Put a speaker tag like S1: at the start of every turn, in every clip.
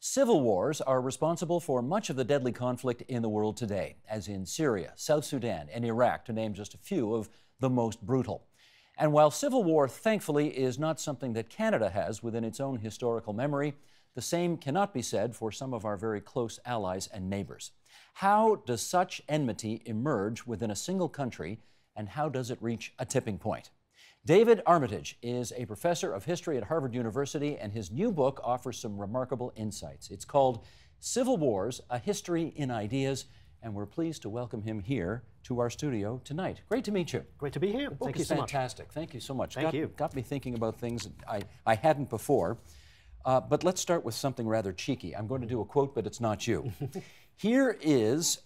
S1: Civil wars are responsible for much of the deadly conflict in the world today, as in Syria, South Sudan, and Iraq, to name just a few of the most brutal. And while civil war, thankfully, is not something that Canada has within its own historical memory, the same cannot be said for some of our very close allies and neighbors. How does such enmity emerge within a single country, and how does it reach a tipping point? David Armitage is a professor of history at Harvard University, and his new book offers some remarkable insights. It's called Civil Wars, A History in Ideas, and we're pleased to welcome him here to our studio tonight. Great to meet you.
S2: Great to be here. Thank you so much.
S1: Fantastic. Thank you so much.
S2: Thank you.
S1: Got me thinking about things I hadn't before. But let's start with something rather cheeky. I'm going to do a quote, but it's not you. Here is...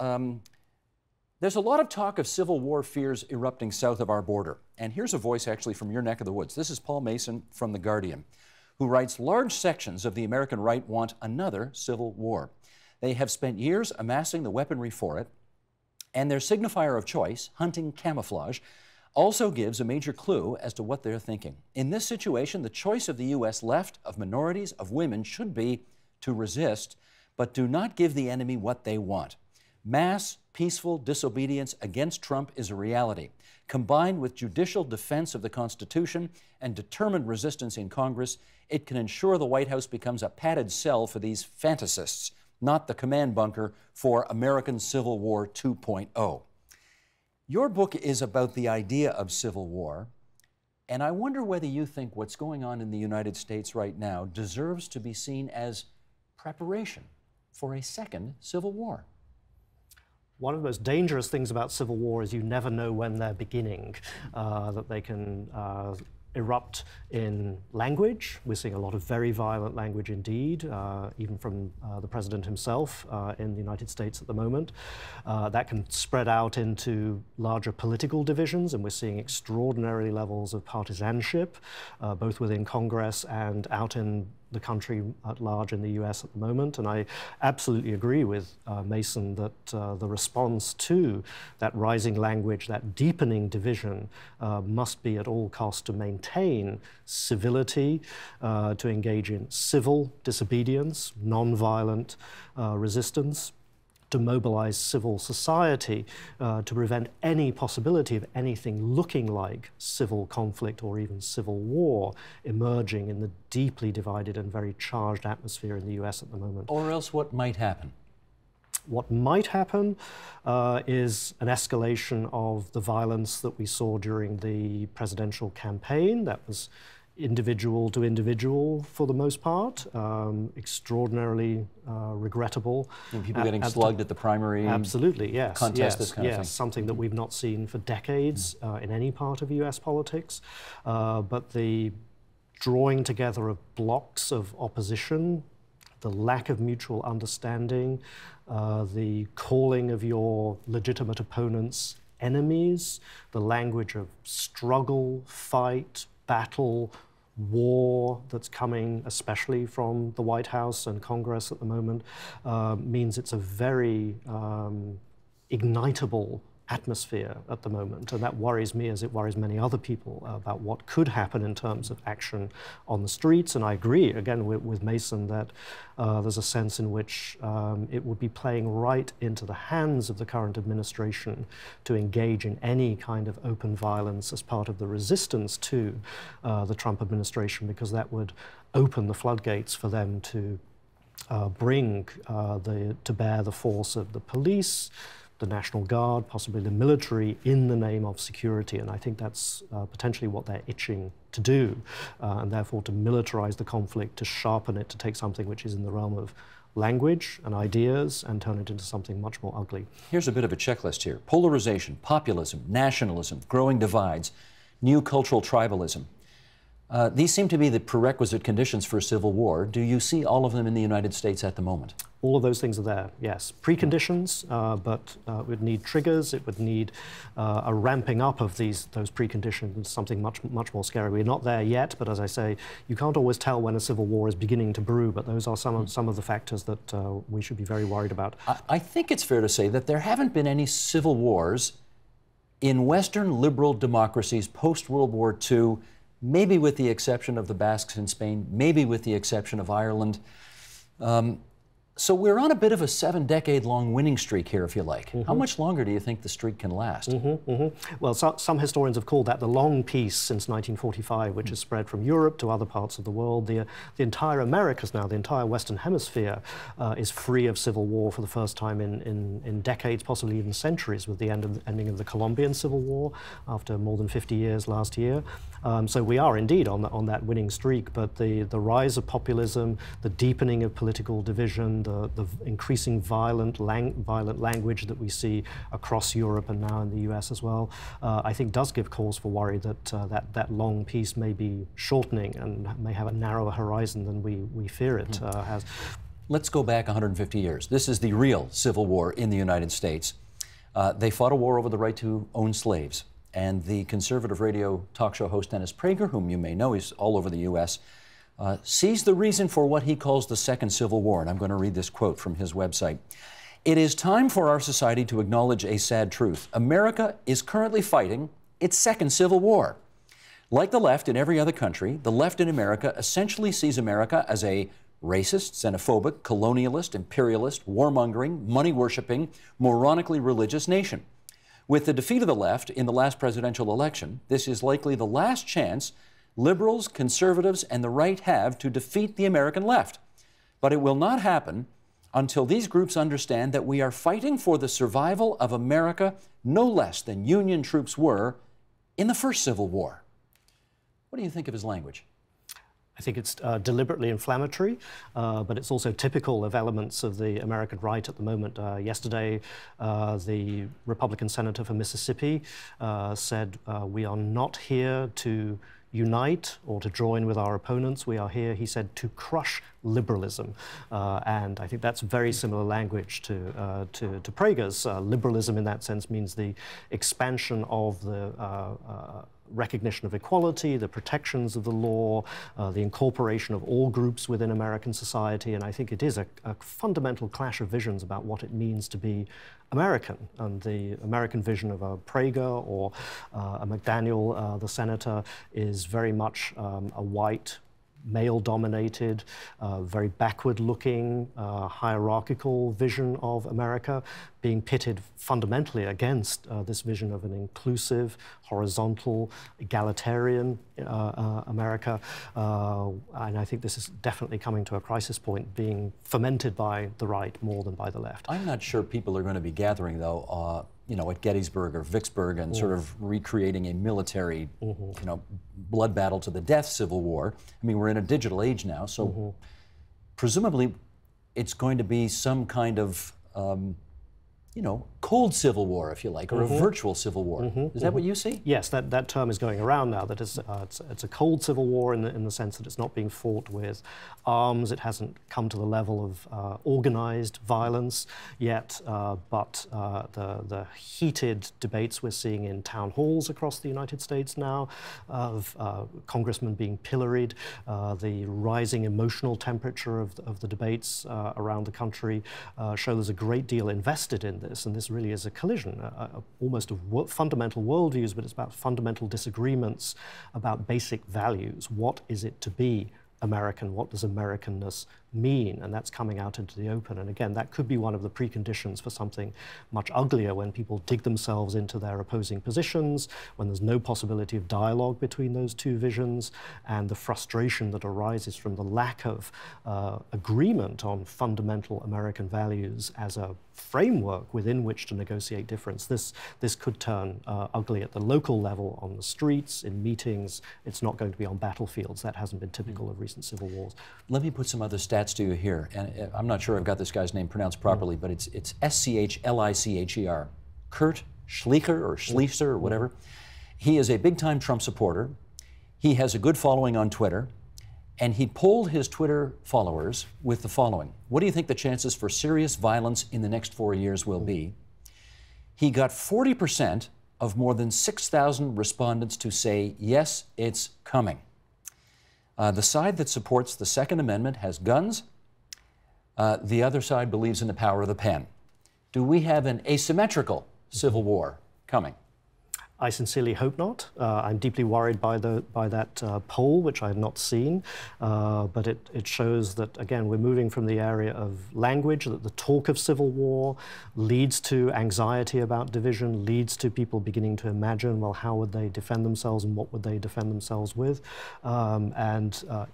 S1: There's a lot of talk of civil war fears erupting south of our border. And here's a voice actually from your neck of the woods. This is Paul Mason from The Guardian, who writes, large sections of the American right want another civil war. They have spent years amassing the weaponry for it, and their signifier of choice, hunting camouflage, also gives a major clue as to what they're thinking. In this situation, the choice of the U.S. left, of minorities, of women, should be to resist, but do not give the enemy what they want. Mass, peaceful disobedience against Trump is a reality. Combined with judicial defense of the Constitution and determined resistance in Congress, it can ensure the White House becomes a padded cell for these fantasists, not the command bunker for American Civil War 2.0. Your book is about the idea of civil war, and I wonder whether you think what's going on in the United States right now deserves to be seen as preparation for a second civil war.
S2: One of the most dangerous things about civil war is you never know when they're beginning, that they can erupt in language. We're seeing a lot of very violent language indeed, even from the president himself in the United States at the moment. That can spread out into larger political divisions, and we're seeing extraordinary levels of partisanship, both within Congress and out in the country at large in the US at the moment. And I absolutely agree with Mason that the response to that rising language, that deepening division, must be at all costs to maintain civility, to engage in civil disobedience, non-violent resistance, to mobilize civil society to prevent any possibility of anything looking like civil conflict or even civil war emerging in the deeply divided and very charged atmosphere in the US at the moment.
S1: Or else what might happen?
S2: What might happen is an escalation of the violence that we saw during the presidential campaign. That was individual to individual for the most part, extraordinarily regrettable.
S1: And people getting slugged at the primary
S2: absolutely, yes,
S1: contest,
S2: yes,
S1: this kind of thing.
S2: Something that we've not seen for decades in any part of US politics. But the drawing together of blocks of opposition, the lack of mutual understanding, the calling of your legitimate opponents enemies, the language of struggle, fight, battle, war that's coming, especially from the White House and Congress at the moment, means it's a very ignitable atmosphere at the moment, and that worries me as it worries many other people about what could happen in terms of action on the streets. And I agree, again, with Mason that there's a sense in which it would be playing right into the hands of the current administration to engage in any kind of open violence as part of the resistance to the Trump administration, because that would open the floodgates for them to bring to bear the force of the police, the National Guard, possibly the military, in the name of security. And I think that's potentially what they're itching to do, and therefore to militarize the conflict, to sharpen it, to take something which is in the realm of language and ideas and turn it into something much more ugly.
S1: Here's a bit of a checklist here. Polarization, populism, nationalism, growing divides, new cultural tribalism. These seem to be the prerequisite conditions for civil war. Do you see all of them in the United States at the moment?
S2: All of those things are there, yes. Preconditions, but it would need triggers. It would need a ramping up of those preconditions, something much more scary. We're not there yet, but as I say, you can't always tell when a civil war is beginning to brew, but those are some of the factors that we should be very worried about.
S1: I think it's fair to say that there haven't been any civil wars in Western liberal democracies post-World War II, maybe with the exception of the Basques in Spain, maybe with the exception of Ireland. So we're on a bit of a 7-decade-long winning streak here, if you like. How much longer do you think the streak can last?
S2: Well, some historians have called that the long peace since 1945, which has spread from Europe to other parts of the world. The entire Americas now, the entire Western Hemisphere, is free of civil war for the first time in decades, possibly even centuries, with the ending of the Colombian Civil War after more than 50 years last year. So we are indeed on that winning streak, but the rise of populism, the deepening of political division, the increasing violent language that we see across Europe and now in the US as well, I think does give cause for worry that that long peace may be shortening and may have a narrower horizon than we fear it has.
S1: Let's go back 150 years. This is the real Civil War in the United States. They fought a war over the right to own slaves. And the conservative radio talk show host Dennis Prager, whom you may know, he's all over the U.S., sees the reason for what he calls the Second Civil War. And I'm going to read this quote from his website. "It is time for our society to acknowledge a sad truth. America is currently fighting its second Civil War. Like the left in every other country, the left in America essentially sees America as a racist, xenophobic, colonialist, imperialist, warmongering, money-worshipping, moronically religious nation. With the defeat of the left in the last presidential election, this is likely the last chance liberals, conservatives, and the right have to defeat the American left. But it will not happen until these groups understand that we are fighting for the survival of America no less than Union troops were in the first Civil War." What do you think of his language?
S2: I think it's deliberately inflammatory, but it's also typical of elements of the American right at the moment. Yesterday, the Republican senator from Mississippi said, "We are not here to unite or to join with our opponents. We are here," he said, "to crush liberalism." And I think that's very similar language to Prager's. Liberalism in that sense means the expansion of the recognition of equality, the protections of the law, the incorporation of all groups within American society. And I think it is a fundamental clash of visions about what it means to be American. And the American vision of a Prager or a McDaniel, the senator, is very much a white, male-dominated, very backward-looking, hierarchical vision of America, being pitted fundamentally against this vision of an inclusive, horizontal, egalitarian America. And I think this is definitely coming to a crisis point, being fomented by the right more than by the left.
S1: I'm not sure people are going to be gathering, though, you know, at Gettysburg or Vicksburg and sort of recreating a military, you know, blood battle to the death Civil War. I mean, we're in a digital age now, so presumably it's going to be some kind of, you know, cold Civil War, if you like, or a virtual Civil War. Is that what you see?
S2: Yes, that term is going around now, that it's a cold Civil War in the sense that it's not being fought with arms. It hasn't come to the level of organized violence yet, but the heated debates we're seeing in town halls across the United States now, of congressmen being pilloried, the rising emotional temperature of the debates around the country show there's a great deal invested in this, and this really is a collision, almost of fundamental worldviews, but it's about fundamental disagreements about basic values. What is it to be American? What does Americanness mean? And that's coming out into the open. And again, that could be one of the preconditions for something much uglier, when people dig themselves into their opposing positions, when there's no possibility of dialogue between those two visions, and the frustration that arises from the lack of agreement on fundamental American values as a framework within which to negotiate difference. This could turn ugly at the local level, on the streets, in meetings. It's not going to be on battlefields. That hasn't been typical of recent civil wars.
S1: Let me put some other stats to you here, and I'm not sure I've got this guy's name pronounced properly, but it's Schlicher, Kurt Schlicher or Schleicher or whatever. He is a big-time Trump supporter. He has a good following on Twitter, and he polled his Twitter followers with the following: what do you think the chances for serious violence in the next 4 years will be? He got 40% of more than 6,000 respondents to say, yes, it's coming. The side that supports the Second Amendment has guns. The other side believes in the power of the pen. Do we have an asymmetrical civil war coming?
S2: I sincerely hope not. I'm deeply worried by that poll, which I had not seen, but it shows that, again, we're moving from the area of language, that the talk of civil war leads to anxiety about division, leads to people beginning to imagine, well, how would they defend themselves and what would they defend themselves with?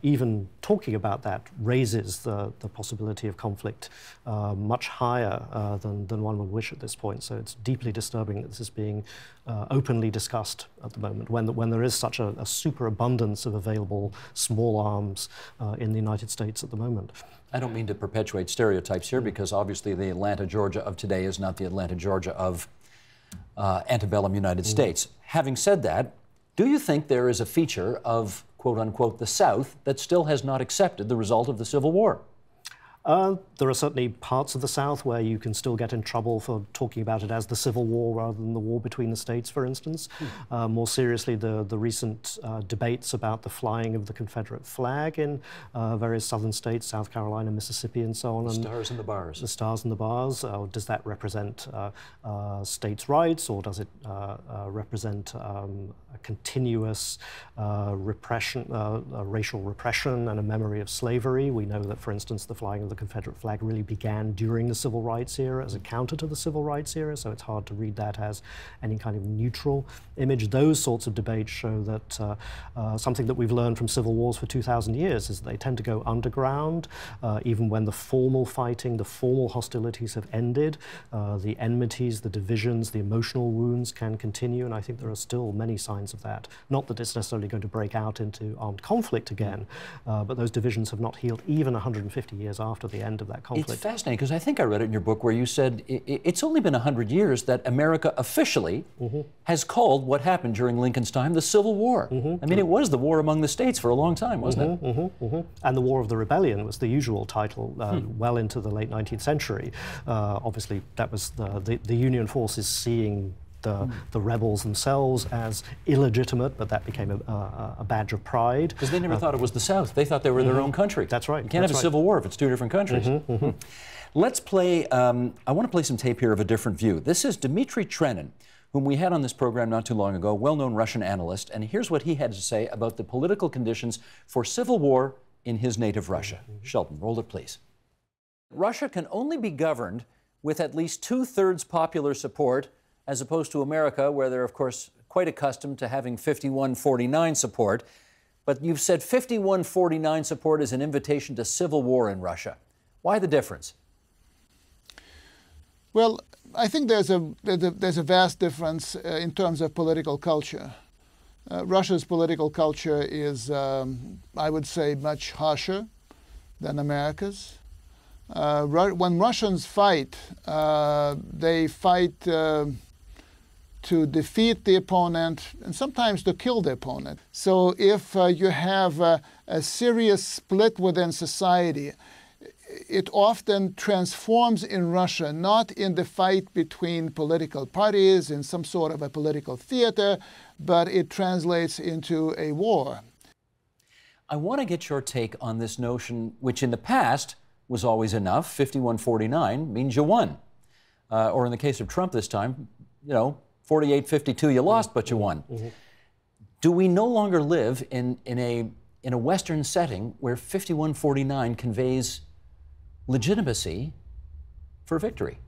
S2: Even talking about that raises the possibility of conflict much higher than one would wish at this point. So it's deeply disturbing that this is being openly discussed at the moment when there is such a superabundance of available small arms in the United States at the moment.
S1: I don't mean to perpetuate stereotypes here, because obviously the Atlanta, Georgia of today is not the Atlanta, Georgia of antebellum United States. Having said that, do you think there is a feature of, quote unquote, the South that still has not accepted the result of the Civil War?
S2: There are certainly parts of the South where you can still get in trouble for talking about it as the Civil War rather than the war between the states, for instance. More seriously, the recent debates about the flying of the Confederate flag in various southern states, South Carolina, Mississippi, and so on.
S1: The stars and the bars.
S2: The stars and the bars. Does that represent states' rights, or does it represent a continuous repression, racial repression and a memory of slavery? We know that, for instance, the flying of the Confederate flag really began during the Civil Rights era as a counter to the Civil Rights era, so it's hard to read that as any kind of neutral image. Those sorts of debates show that something that we've learned from civil wars for 2,000 years is that they tend to go underground, even when the formal fighting, the formal hostilities have ended. The enmities, the divisions, the emotional wounds can continue, and I think there are still many signs of that. Not that it's necessarily going to break out into armed conflict again, but those divisions have not healed even 150 years after the end of that conflict.
S1: It's fascinating, because I think I read it in your book where you said it's only been 100 years that America officially has called what happened during Lincoln's time the Civil War. I mean, it was the war among the states for a long time, wasn't it?
S2: And the War of the Rebellion was the usual title well into the late 19th century. Obviously, that was the Union forces seeing the rebels themselves as illegitimate, but that became a badge of pride.
S1: Because they never thought it was the South. They thought they were their own country.
S2: That's right.
S1: You can't have a civil war if it's two different countries. Let's play, I want to play some tape here of a different view. This is Dmitry Trenin, whom we had on this program not too long ago, well-known Russian analyst, and here's what he had to say about the political conditions for civil war in his native Russia. Sheldon, roll it, please. Russia can only be governed with at least 2/3 popular support, as opposed to America, where they're, of course, quite accustomed to having 51-49 support. But you've said 51-49 support is an invitation to civil war in Russia. Why the difference?
S3: Well, I think there's a vast difference in terms of political culture. Russia's political culture is, I would say, much harsher than America's. When Russians fight, they fight to defeat the opponent and sometimes to kill the opponent. So if you have a serious split within society, it often transforms in Russia, not in the fight between political parties in some sort of a political theater, but it translates into a war.
S1: I want to get your take on this notion, which in the past was always enough. 51-49 means you won. Or in the case of Trump this time, 48-52, you lost, but you won. Do we no longer live in a Western setting where 51-49 conveys legitimacy for victory?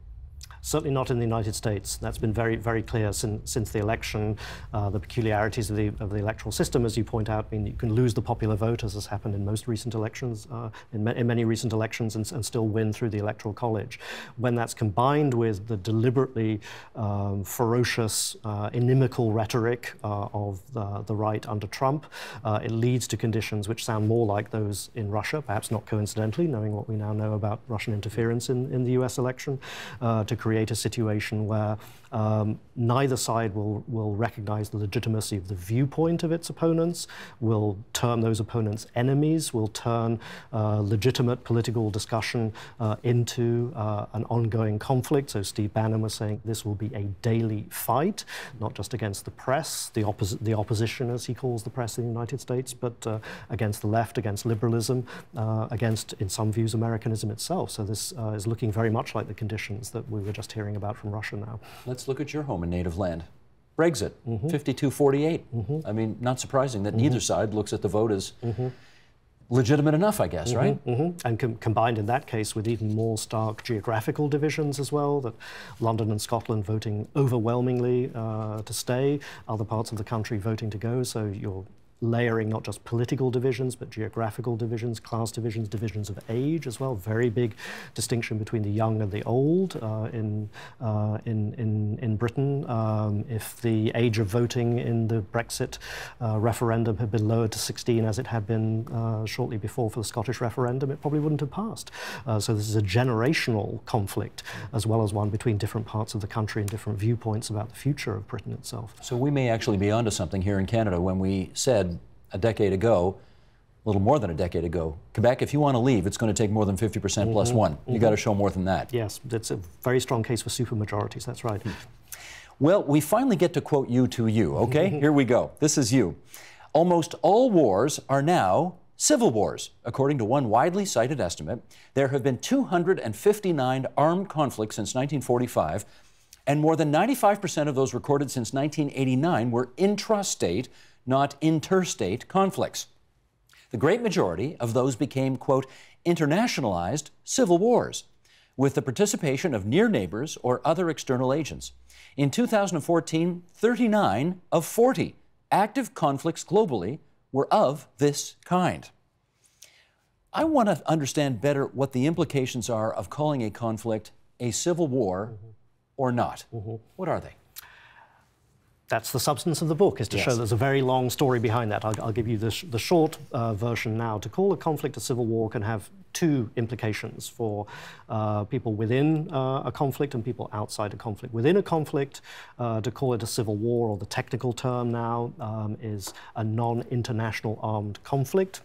S2: Certainly not in the United States. That's been very, very clear since the election. The peculiarities of the electoral system, as you point out, mean you can lose the popular vote, as has happened in most recent elections, in many recent elections, and still win through the Electoral College. When that's combined with the deliberately ferocious, inimical rhetoric of the right under Trump, it leads to conditions which sound more like those in Russia, perhaps not coincidentally, knowing what we now know about Russian interference in the US election, to create a situation where neither side will recognize the legitimacy of the viewpoint of its opponents, will term those opponents enemies, will turn legitimate political discussion into an ongoing conflict. So Steve Bannon was saying this will be a daily fight, not just against the press, the opposition, as he calls the press in the United States, but against the left, against liberalism, against, in some views, Americanism itself. So this is looking very much like the conditions that we were just hearing about from Russia now.
S1: Let's look at your home and native land. Brexit, 52-48. I mean, not surprising that neither side looks at the vote as legitimate enough, I guess, right?
S2: And combined in that case with even more stark geographical divisions as well, that London and Scotland voting overwhelmingly to stay, other parts of the country voting to go, so you're layering not just political divisions, but geographical divisions, class divisions, divisions of age as well. Very big distinction between the young and the old in Britain. If the age of voting in the Brexit referendum had been lowered to 16 as it had been shortly before for the Scottish referendum, it probably wouldn't have passed. So this is a generational conflict as well as one between different parts of the country and different viewpoints about the future of Britain itself.
S1: So we may actually be onto something here in Canada when we said a decade ago, a little more than a decade ago, Quebec, if you want to leave, it's going to take more than 50% plus one. You got to show more than that.
S2: Yes, it's a very strong case for supermajorities, that's right.
S1: Well, we finally get to quote you to you, okay? Here we go. This is you. Almost all wars are now civil wars. According to one widely cited estimate, there have been 259 armed conflicts since 1945, and more than 95% of those recorded since 1989 were intrastate, not interstate conflicts. The great majority of those became, quote, internationalized civil wars, with the participation of near neighbors or other external agents. In 2014, 39 of 40 active conflicts globally were of this kind. I want to understand better what the implications are of calling a conflict a civil war or not. What are they?
S2: That's the substance of the book, is to show there's a very long story behind that. I'll give you the short version now. To call a conflict a civil war can have two implications for people within a conflict and people outside a conflict. Within a conflict, to call it a civil war, or the technical term now, is a non-international armed conflict,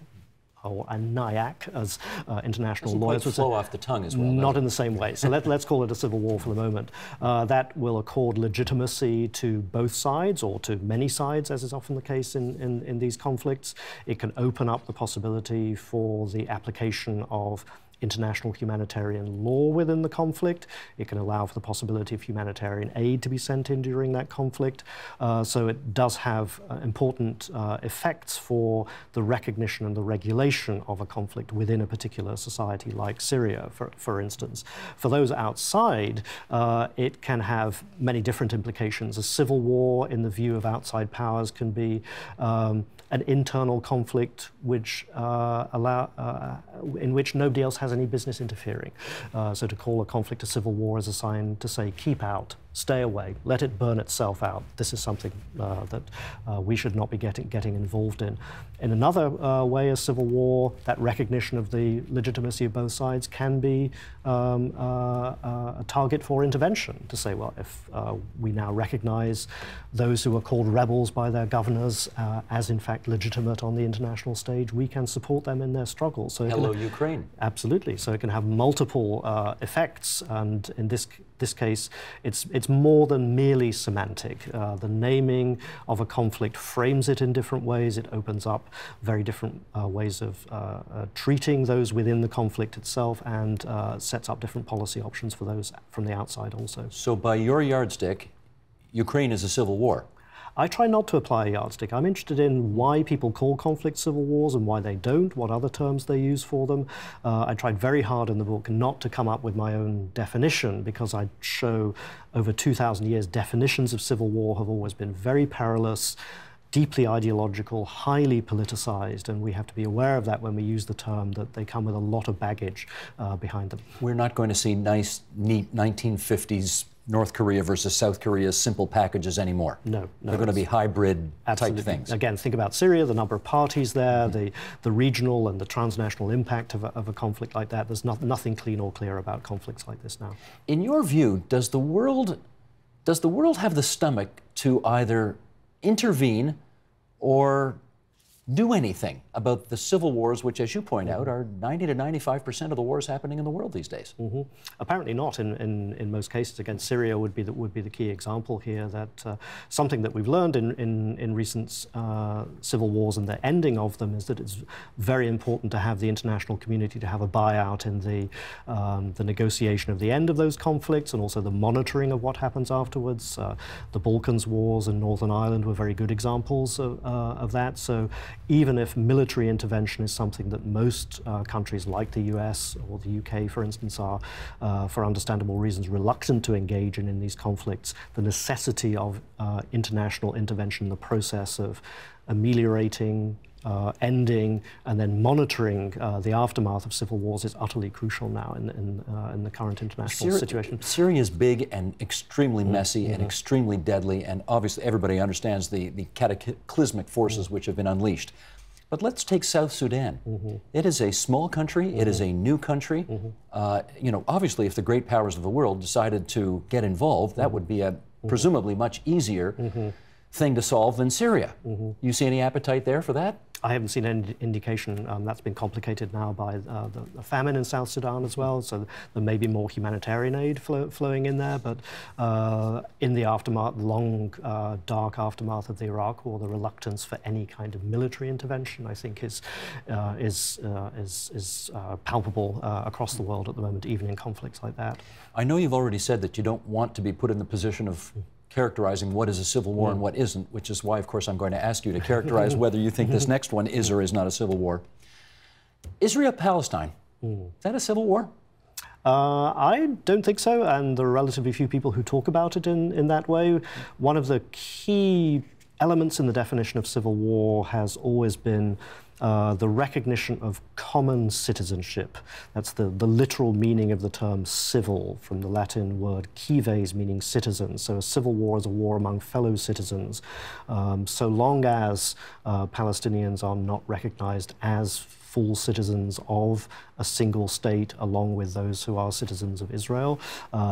S2: or a NIAC, as international lawyers would say.
S1: Flow off the tongue as well.
S2: Not in the same way. So let's call it a civil war for the moment. That will accord legitimacy to both sides, or to many sides, as is often the case in these conflicts. It can open up the possibility for the application of international humanitarian law within the conflict. It can allow for the possibility of humanitarian aid to be sent in during that conflict. So it does have important effects for the recognition and the regulation of a conflict within a particular society like Syria, for instance. For those outside, it can have many different implications. A civil war, in the view of outside powers, can be an internal conflict which in which nobody else has any business interfering. So to call a conflict a civil war is a sign to say, keep out, stay away, let it burn itself out. This is something that we should not be getting involved in. In another way, a civil war, that recognition of the legitimacy of both sides can be a target for intervention, to say, well, if we now recognize those who are called rebels by their governors as in fact legitimate on the international stage, we can support them in their struggle. So
S1: hello, Ukraine.
S2: Absolutely. So it can have multiple effects, and in this case, it's more than merely semantic. The naming of a conflict frames it in different ways. It opens up very different ways of treating those within the conflict itself, and sets up different policy options for those from the outside also.
S1: So by your yardstick, Ukraine is a civil war.
S2: I try not to apply a yardstick. I'm interested in why people call conflicts civil wars and why they don't, what other terms they use for them. I tried very hard in the book not to come up with my own definition, because I show over 2,000 years definitions of civil war have always been very perilous, deeply ideological, highly politicized, and we have to be aware of that when we use the term, that they come with a lot of baggage behind them.
S1: We're not going to see nice, neat 1950s North Korea versus South Korea simple packages anymore.
S2: No.
S1: They're going to be hybrid type things.
S2: Again, think about Syria, the number of parties there, the regional and the transnational impact of a conflict like that. There's nothing clean or clear about conflicts like this now.
S1: In your view, does the world have the stomach to either intervene or do anything about the civil wars, which, as you point out, are 90 to 95% of the wars happening in the world these days?
S2: Apparently not. In most cases, again, Syria would be the key example here. That something that we've learned in recent civil wars and the ending of them is that it's very important to have the international community to have a buyout in the negotiation of the end of those conflicts and also the monitoring of what happens afterwards. The Balkans wars and Northern Ireland were very good examples of that. So even if military intervention is something that most countries like the US or the UK, for instance, are, for understandable reasons, reluctant to engage in these conflicts, the necessity of international intervention in the process of ameliorating, ending, and then monitoring the aftermath of civil wars is utterly crucial now in the current international situation.
S1: Syria is big and extremely messy and extremely deadly, and obviously everybody understands the cataclysmic forces which have been unleashed. But let's take South Sudan. It is a small country. It is a new country. You know, obviously, if the great powers of the world decided to get involved, that would be a presumably much easier thing to solve than Syria. You see any appetite there for that?
S2: I haven't seen any indication. That's been complicated now by the famine in South Sudan as well, so there may be more humanitarian aid flowing in there, but in the aftermath, long, dark aftermath of the Iraq War, the reluctance for any kind of military intervention, I think, is palpable across the world at the moment, even in conflicts like that.
S1: I know you've already said that you don't want to be put in the position of characterizing what is a civil war and what isn't, which is why, of course, I'm going to ask you to characterize whether you think this next one is or is not a civil war. Israel-Palestine, is that a civil war?
S2: I don't think so, and there are relatively few people who talk about it in that way. One of the key elements in the definition of civil war has always been the recognition of common citizenship. That's the literal meaning of the term civil, from the Latin word cives, meaning citizens. So a civil war is a war among fellow citizens. So long as Palestinians are not recognized as full citizens of a single state along with those who are citizens of Israel,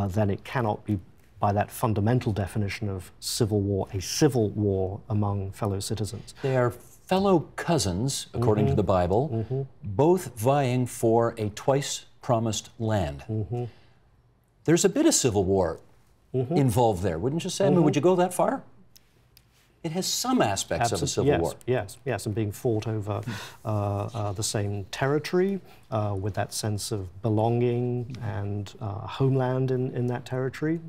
S2: then it cannot be, by that fundamental definition of civil war, a civil war among fellow citizens.
S1: They are fellow cousins, according to the Bible, both vying for a twice-promised land. There's a bit of civil war involved there, wouldn't you say? I mean, would you go that far? It has some aspects of a civil war.
S2: Yes, and being fought over the same territory with that sense of belonging and homeland in that territory.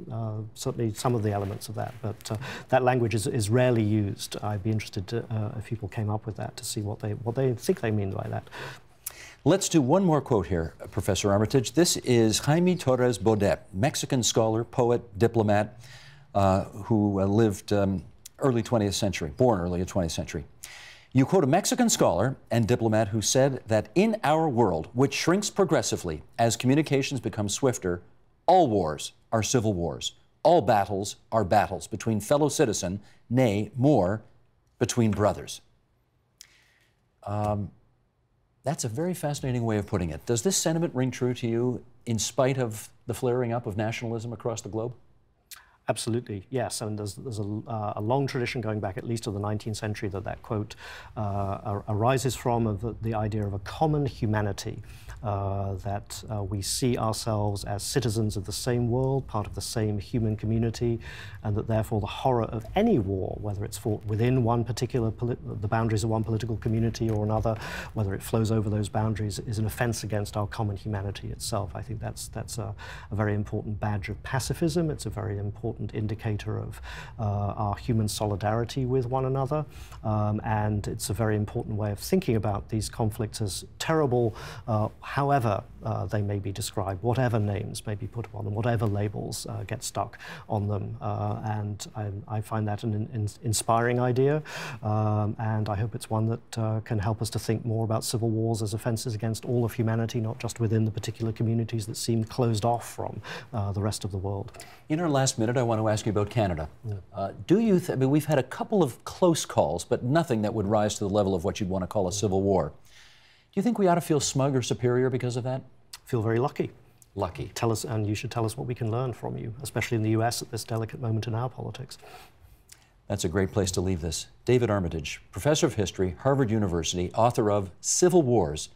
S2: Certainly some of the elements of that, but that language is rarely used. I'd be interested if people came up with that to see what they think they mean by that.
S1: Let's do one more quote here, Professor Armitage. This is Jaime Torres Bodet, Mexican scholar, poet, diplomat, who lived early 20th century, born early 20th century. You quote a Mexican scholar and diplomat who said that in our world, which shrinks progressively as communications become swifter, all wars are civil wars. All battles are battles between fellow citizen, nay, more, between brothers. That's a very fascinating way of putting it. Does this sentiment ring true to you in spite of the flaring up of nationalism across the globe?
S2: Absolutely, yes. And there's a long tradition going back at least to the 19th century that quote arises from, of the idea of a common humanity, that we see ourselves as citizens of the same world, part of the same human community, and that therefore the horror of any war, whether it's fought within one particular, the boundaries of one political community or another, whether it flows over those boundaries, is an offense against our common humanity itself. I think that's a very important badge of pacifism. It's a very important indicator of our human solidarity with one another, and it's a very important way of thinking about these conflicts as terrible, however they may be described, whatever names may be put upon them, whatever labels get stuck on them, and I find that an inspiring idea, and I hope it's one that can help us to think more about civil wars as offenses against all of humanity, not just within the particular communities that seem closed off from the rest of the world.
S1: In our last minute, I want to ask you about Canada. Do you I mean, we've had a couple of close calls, but nothing that would rise to the level of what you'd want to call a civil war. Do you think we ought to feel smug or superior because of that?
S2: Feel very lucky.
S1: Lucky.
S2: Tell us, and you should tell us what we can learn from you, especially in the US at this delicate moment in our politics.
S1: That's a great place to leave this. David Armitage, professor of history, Harvard University, author of Civil Wars,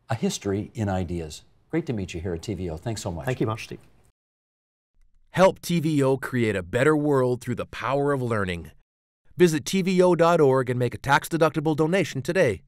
S1: A History in Ideas. Great to meet you here at TVO. Thanks so much.
S2: Thank you much, Steve.
S4: Help TVO create a better world through the power of learning. Visit TVO.org and make a tax-deductible donation today.